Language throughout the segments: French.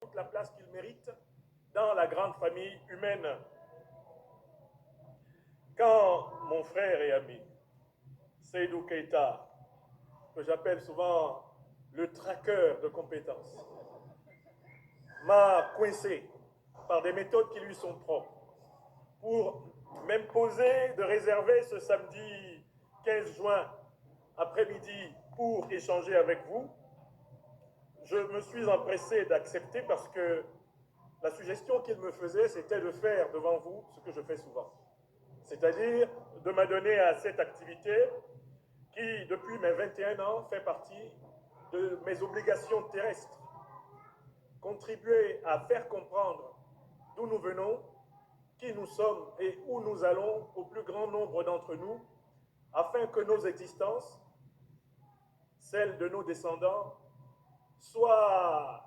toute la place qu'il mérite dans la grande famille humaine. Quand mon frère et ami, Seydou Keita, que j'appelle souvent le traqueur de compétences, m'a coincé par des méthodes qui lui sont propres pour m'imposer de réserver ce samedi 15 juin après-midi pour échanger avec vous, je me suis empressé d'accepter parce que la suggestion qu'il me faisait, c'était de faire devant vous ce que je fais souvent. C'est-à-dire de m'adonner à cette activité qui, depuis mes 21 ans, fait partie de mes obligations terrestres. Contribuer à faire comprendre d'où nous venons, qui nous sommes et où nous allons au plus grand nombre d'entre nous, afin que nos existences, celles de nos descendants, soient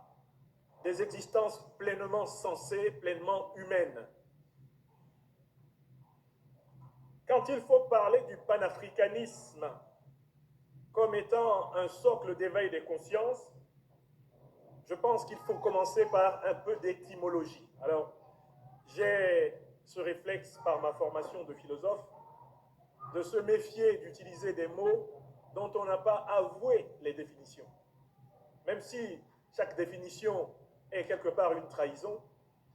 des existences pleinement sensées, pleinement humaines. Quand il faut parler du panafricanisme comme étant un socle d'éveil des consciences, je pense qu'il faut commencer par un peu d'étymologie. Alors, j'ai ce réflexe par ma formation de philosophe de se méfier d'utiliser des mots dont on n'a pas avoué les définitions. Même si chaque définition est quelque part une trahison,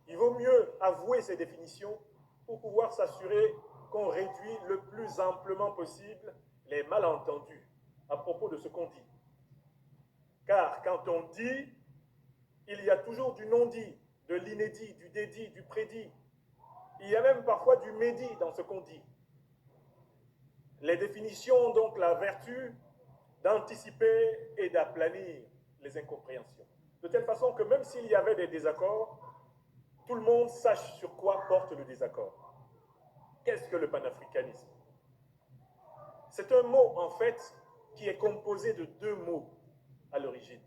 il vaut mieux avouer ces définitions pour pouvoir s'assurer qu'on réduit le plus amplement possible les malentendus à propos de ce qu'on dit. Car quand on dit, il y a toujours du non-dit, de l'inédit, du dédit, du prédit. Il y a même parfois du médit dans ce qu'on dit. Les définitions ont donc la vertu d'anticiper et d'aplanir les incompréhensions. De telle façon que même s'il y avait des désaccords, tout le monde sache sur quoi porte le désaccord. Qu'est-ce que le panafricanisme? C'est un mot, en fait, qui est composé de deux mots à l'origine.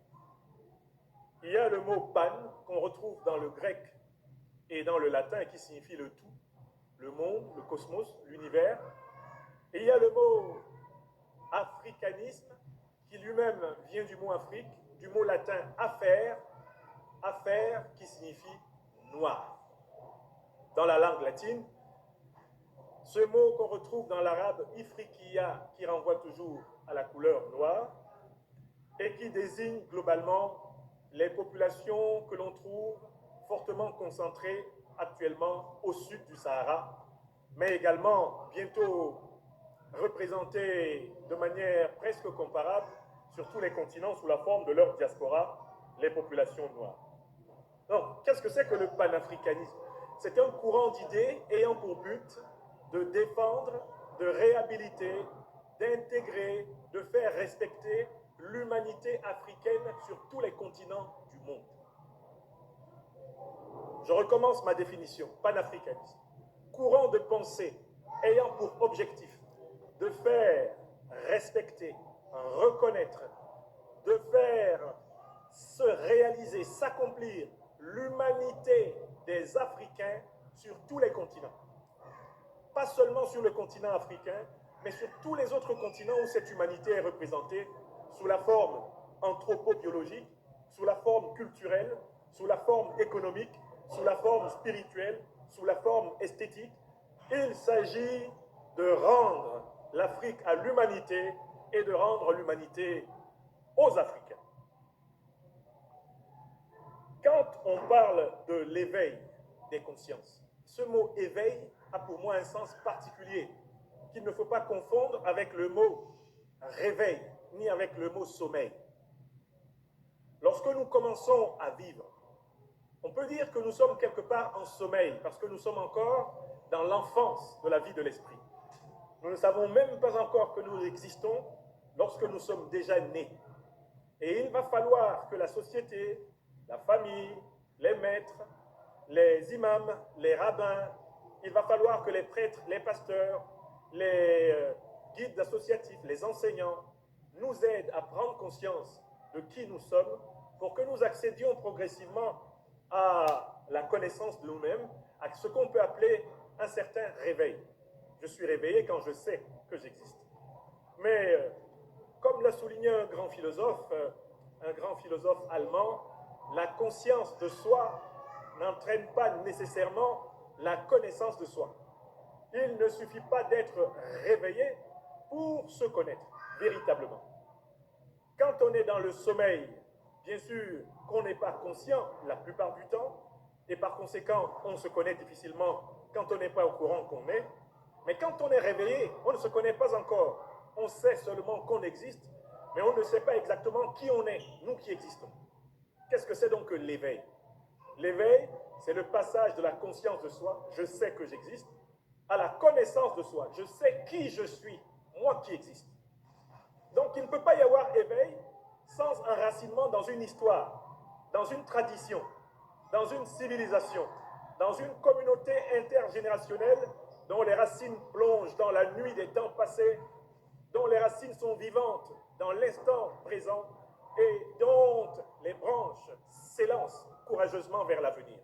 Il y a le mot pan, qu'on retrouve dans le grec et dans le latin, qui signifie le tout, le monde, le cosmos, l'univers. Et il y a le mot africanisme, qui lui-même vient du mot Afrique, du mot latin affaire, affaire qui signifie noir. Dans la langue latine, ce mot qu'on retrouve dans l'arabe ifriqiya, qui renvoie toujours à la couleur noire, et qui désigne globalement les populations que l'on trouve fortement concentrées actuellement au sud du Sahara, mais également bientôt représentées de manière presque comparable sur tous les continents sous la forme de leur diaspora, les populations noires. Donc, qu'est-ce que c'est que le panafricanisme? C'est un courant d'idées ayant pour but de défendre, de réhabiliter, d'intégrer, de faire respecter l'humanité africaine sur tous les continents du monde. Je recommence ma définition. Panafricanisme. Courant de pensée ayant pour objectif de faire respecter, reconnaître, de faire se réaliser, s'accomplir l'humanité des Africains sur tous les continents. Pas seulement sur le continent africain, mais sur tous les autres continents où cette humanité est représentée sous la forme anthropobiologique, sous la forme culturelle, sous la forme économique, sous la forme spirituelle, sous la forme esthétique. Il s'agit de rendre l'Afrique à l'humanité et de rendre l'humanité aux Africains. Quand on parle de l'éveil des consciences, ce mot éveil a pour moi un sens particulier qu'il ne faut pas confondre avec le mot réveil, ni avec le mot sommeil. Lorsque nous commençons à vivre, on peut dire que nous sommes quelque part en sommeil, parce que nous sommes encore dans l'enfance de la vie de l'esprit. Nous ne savons même pas encore que nous existons lorsque nous sommes déjà nés. Et il va falloir que la société, la famille, les maîtres, les imams, les rabbins, il va falloir que les prêtres, les pasteurs, les guides associatifs, les enseignants nous aident à prendre conscience de qui nous sommes pour que nous accédions progressivement à la connaissance de nous-mêmes, à ce qu'on peut appeler un certain réveil. Je suis réveillé quand je sais que j'existe. Mais comme l'a souligné un grand philosophe allemand, la conscience de soi n'entraîne pas nécessairement la connaissance de soi. Il ne suffit pas d'être réveillé pour se connaître véritablement. Quand on est dans le sommeil, bien sûr qu'on n'est pas conscient la plupart du temps, et par conséquent, on se connaît difficilement quand on n'est pas au courant qu'on est. Mais quand on est réveillé, on ne se connaît pas encore. On sait seulement qu'on existe, mais on ne sait pas exactement qui on est, nous qui existons. Qu'est-ce que c'est donc que l'éveil? L'éveil, c'est le passage de la conscience de soi, je sais que j'existe, à la connaissance de soi, je sais qui je suis, moi qui existe. Donc il ne peut pas y avoir éveil sans enracinement dans une histoire, dans une tradition, dans une civilisation, dans une communauté intergénérationnelle dont les racines plongent dans la nuit des temps passés, dont les racines sont vivantes dans l'instant présent et dont les branches s'élancent courageusement vers l'avenir.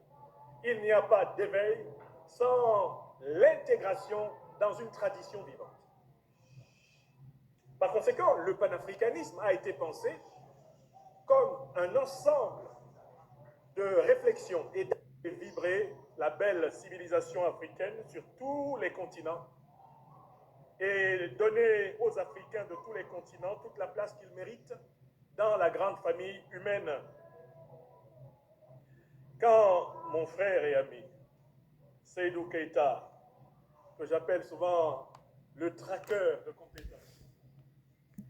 Il n'y a pas d'éveil sans l'intégration dans une tradition vivante. Par conséquent, le panafricanisme a été pensé comme un ensemble de réflexions et de vibrer la belle civilisation africaine sur tous les continents et donner aux Africains de tous les continents toute la place qu'ils méritent dans la grande famille humaine. Quand mon frère et ami Seydou Keïta, que j'appelle souvent le traqueur de compétences,